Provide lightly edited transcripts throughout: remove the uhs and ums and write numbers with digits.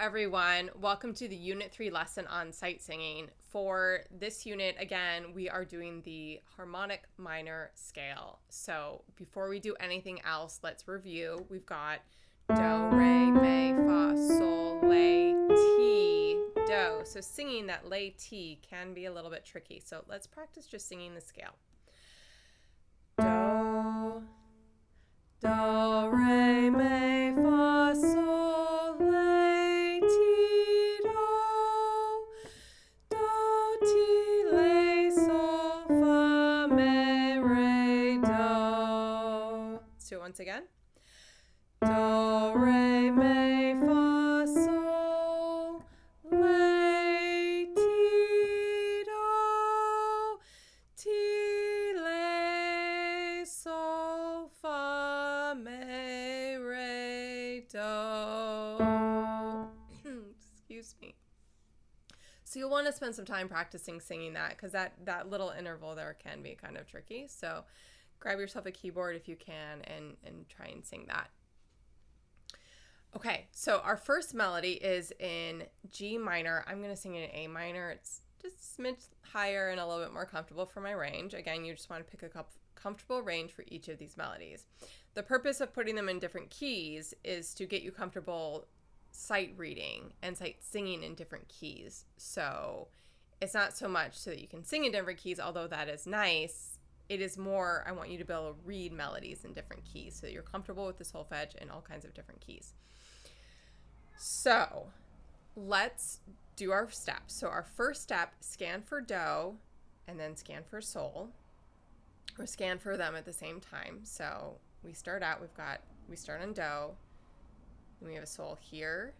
everyone. Welcome to the Unit 3 lesson on sight singing. For this unit, again, we are doing the harmonic minor scale. So before we do anything else, let's review. We've got do, re, mi, fa, sol, la, ti, do. So singing that la, ti can be a little bit tricky. So let's practice just singing the scale. Do, do, re, mi, fa, sol, la, ti, do, ti, la, sol, fa, mi, re, do. Let's do it once again. Do, re, mi, fa, sol, la, ti, do, ti, la, sol, fa, mi, re, do. Excuse me. So you'll want to spend some time practicing singing that because that little interval there can be kind of tricky. So grab yourself a keyboard if you can and try and sing that. Okay, so our first melody is in G minor. I'm going to sing it in A minor. It's just a smidge higher and a little bit more comfortable for my range. Again, you just want to pick a comfortable range for each of these melodies. The purpose of putting them in different keys is to get you comfortable sight reading and sight singing in different keys. So it's not so much so that you can sing in different keys, although that is nice. It is more, I want you to be able to read melodies in different keys so that you're comfortable with the solfege in all kinds of different keys. So let's do our steps. So our first step, scan for do and then scan for sol, or scan for them at the same time. So we start out, we start on do, then we have a sol here,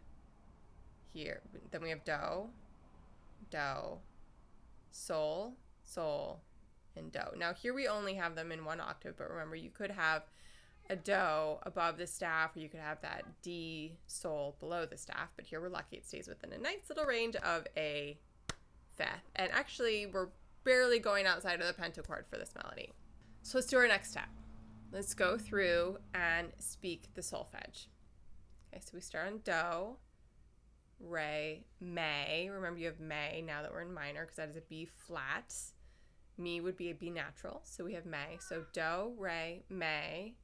then we have do, do, sol, sol, and do. Now here we only have them in one octave, but remember you could have a do above the staff, or you could have that D sol below the staff, but here we're lucky it stays within a nice little range of a fifth. And actually we're barely going outside of the pentachord for this melody. So let's do our next step. Let's go through and speak the solfege. Okay, so we start on do, re, mi. Remember you have mi now that we're in minor because that is a B flat. Mi would be a B natural, so we have mi. So do, re, mi,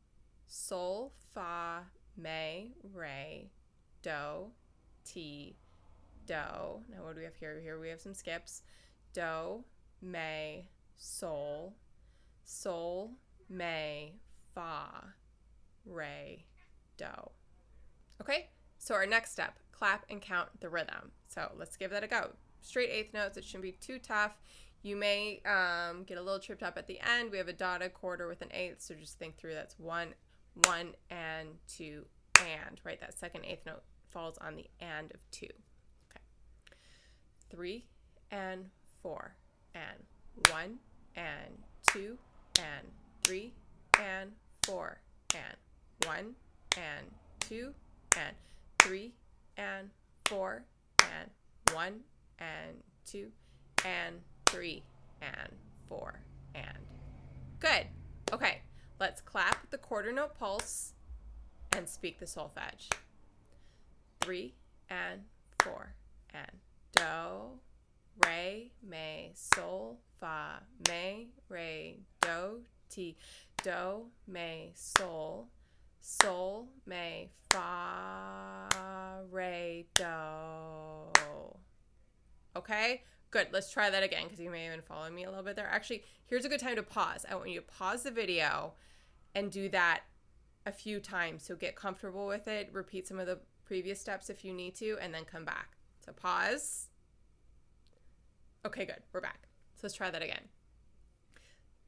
sol, fa, mi, re, do, ti, do. Now what do we have here? Here we have some skips. Do, mi, sol, sol, mi, fa, re, do. Okay, so our next step, clap and count the rhythm. So let's give that a go. Straight eighth notes, it shouldn't be too tough. You may get a little tripped up at the end. We have a dotted quarter with an eighth, so just think through. That's one, and two, and, right? That second eighth note falls on the and of two. Okay. 3 and 4 and 1 and 2 and 3 and 4 and 1 and 2 and 3 and 4 and 1 and 2 and 3 and 4 and. Good. Okay, let's clap the quarter note pulse and speak the solfege. 3 and 4 and do, re, mi, sol, fa, mi, re, do, ti, do, mi, sol, sol, mi, fa, re, do. Okay? Good. Let's try that again because you may have been following me a little bit there. Actually, here's a good time to pause. I want you to pause the video and do that a few times. So get comfortable with it. Repeat some of the previous steps if you need to, and then come back. So pause. Okay, good. We're back. So let's try that again.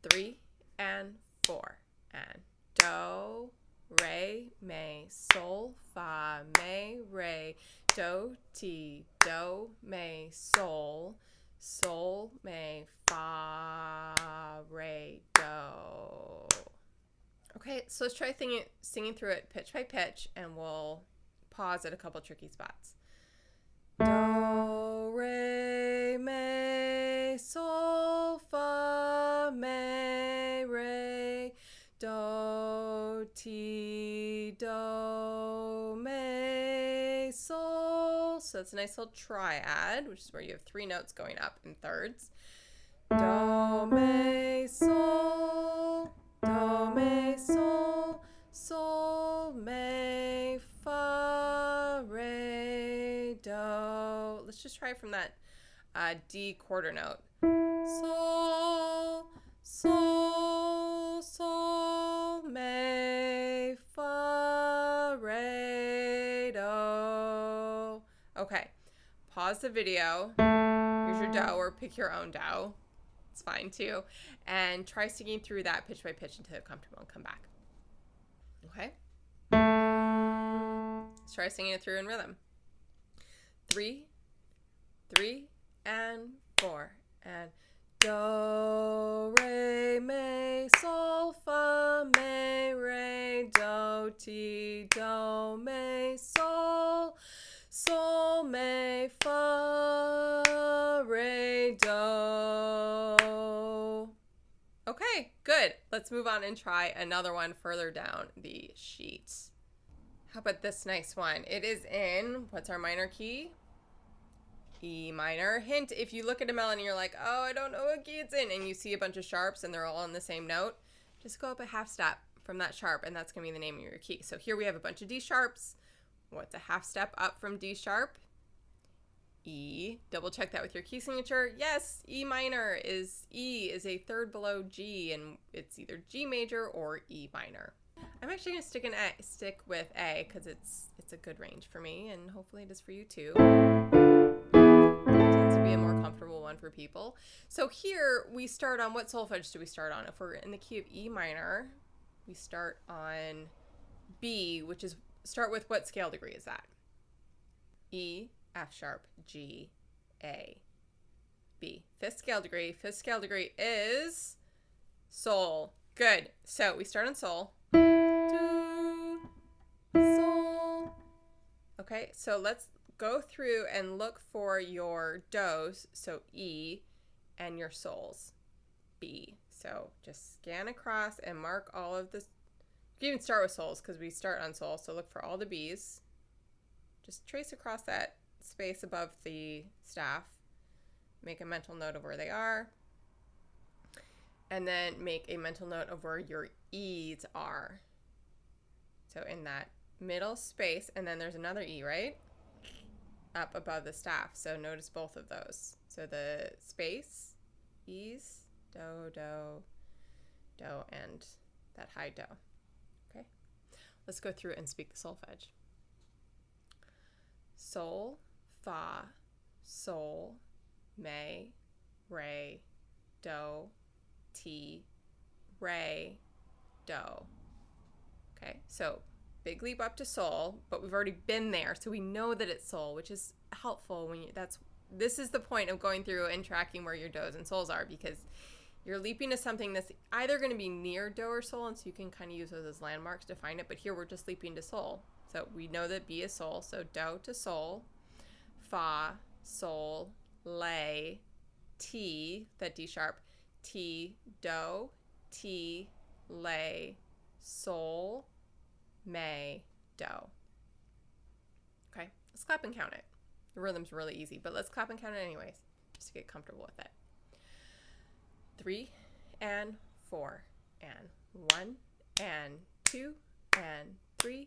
3 and 4 and do, re, mi, sol, fa, mi, re, do, ti, do, mi, sol, sol, mi, fa, re, do. Okay, so let's try singing through it pitch by pitch, and we'll pause at a couple tricky spots. Do, re, mi, sol, fa, mi, re, do, ti, do, mi, sol, So it's a nice little triad, which is where you have 3 notes going up in thirds. Do, me, sol, sol, me, fa, re, do. Let's just try from that D quarter note. Sol, sol, me, fa, re, do. Okay, pause the video. Here's your do, or pick your own do. It's fine too. And try singing through that pitch by pitch until you're comfortable and come back. Okay? Let's try singing it through in rhythm. 3, and 4. And do, re, mi, sol, fa, mi, re, do, ti, do, mi, sol, sol, mi, fa, re, do. Okay, good. Let's move on and try another one further down the sheet. How about this nice one? It is in, what's our minor key? E minor. Hint, if you look at a melody and you're like, oh, I don't know what key it's in, and you see a bunch of sharps and they're all on the same note, just go up a half step from that sharp, and that's going to be the name of your key. So here we have a bunch of D sharps. What's a half step up from D sharp? E. Double check that with your key signature. Yes, E minor is E is a third below G, and it's either G major or E minor. I'm actually going to stick with A because it's a good range for me, and hopefully it is for you too. Tends to be a more comfortable one for people. So here we start on, what solfege do we start on? If we're in the key of E minor, we start on B, which is, start with what scale degree is that? E, F sharp, G, A, B. Fifth scale degree. Fifth scale degree is sol. Good. So we start on sol. Do, sol. Okay, so let's go through and look for your dos, so E, and your sols, B. So just scan across and mark all of this. You can even start with sols because we start on sol, so look for all the B's. Just trace across that space above the staff. Make a mental note of where they are. And then make a mental note of where your E's are. So in that middle space, and then there's another E, right? Up above the staff. So notice both of those. So the space, E's, do, do, do, and that high do. Okay? Let's go through and speak the solfege. Sol, fa, sol, me, re, do, ti, re, do. Okay, so big leap up to sol, but we've already been there, so we know that it's sol, which is helpful when this is the point of going through and tracking where your dos and sols are, because you're leaping to something that's either going to be near do or sol, and so you can kind of use those as landmarks to find it, but here we're just leaping to sol. So we know that B is sol, so do to sol, fa, sol, lay, ti, that D sharp, ti, do, ti, lay, sol, me, do. Okay, let's clap and count it. The rhythm's really easy, but let's clap and count it anyways, just to get comfortable with it. 3 and 4 and 1 and 2 and 3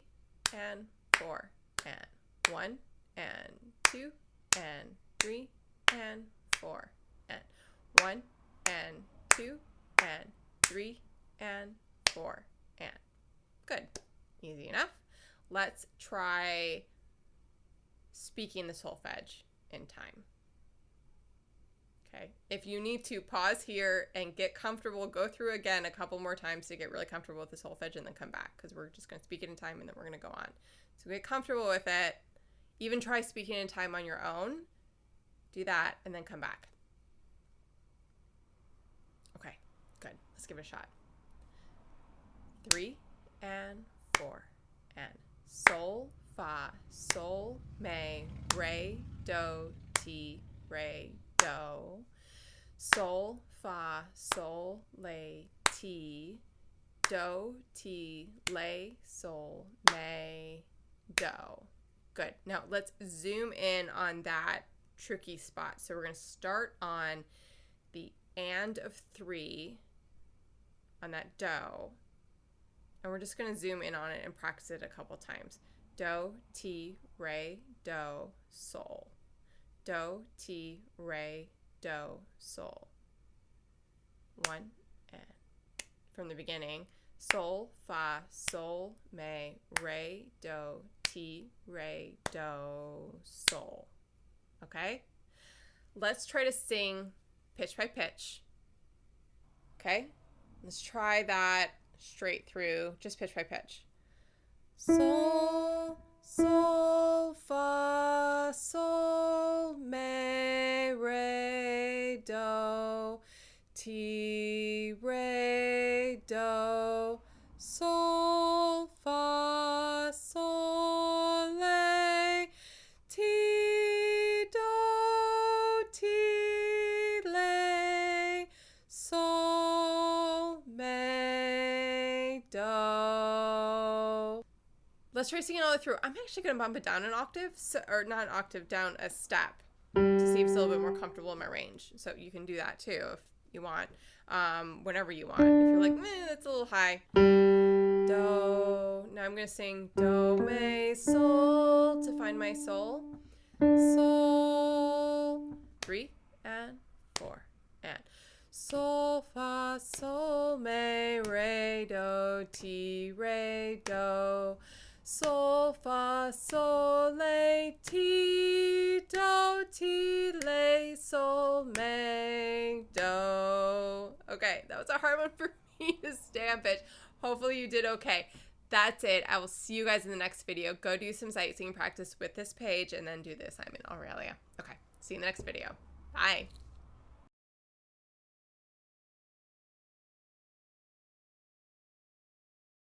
and 4 and 1 and 2 and 3 and 4 and 1 and 2 and 3 and 4 and good. Easy enough. Let's try speaking the solfege in time. Okay, if you need to, pause here and get comfortable, go through again a couple more times to get really comfortable with the solfege, and then come back, because we're just going to speak it in time and then we're going to go on. So get comfortable with it. Even try speaking in time on your own. Do that and then come back. Okay, good. Let's give it a shot. 3 and 4 and sol, fa, sol, me, re, do, ti, re, do, sol, fa, sol, lay, ti, do, ti, lay, sol, me, do. Good. Now let's zoom in on that tricky spot. So we're going to start on the and of 3 on that do. And we're just going to zoom in on it and practice it a couple times. Do, ti, re, do, sol. Do, ti, re, do, sol. 1 and from the beginning. Sol, fa, sol, me, re, do, ti, re, do, sol. Okay? Let's try to sing pitch by pitch. Okay? Let's try that straight through, just pitch by pitch. Sol, sol, fa, sol, me, re, do, ti, re, do, sol, fa, sol, la, ti, do, ti, la, sol, me, do. Let's try singing all the way through. I'm actually going to bump it down an octave, or not an octave, down a step to see if it's a little bit more comfortable in my range. So you can do that too if you want, whenever you want. If you're like, that's a little high. Do. Now I'm going to sing do, me, sol to find my sol. Sol. 3 and 4 and sol, fa, sol, me, re, do, ti, re, do, sol, fa, sol, la, ti, do, ti, la, sol, me, do. Okay, that was a hard one for me to stay on pitch. Hopefully you did okay. That's it. I will see you guys in the next video. Go do some sightseeing practice with this page and then do this. I'm in Aurelia. Okay, see you in the next video. Bye.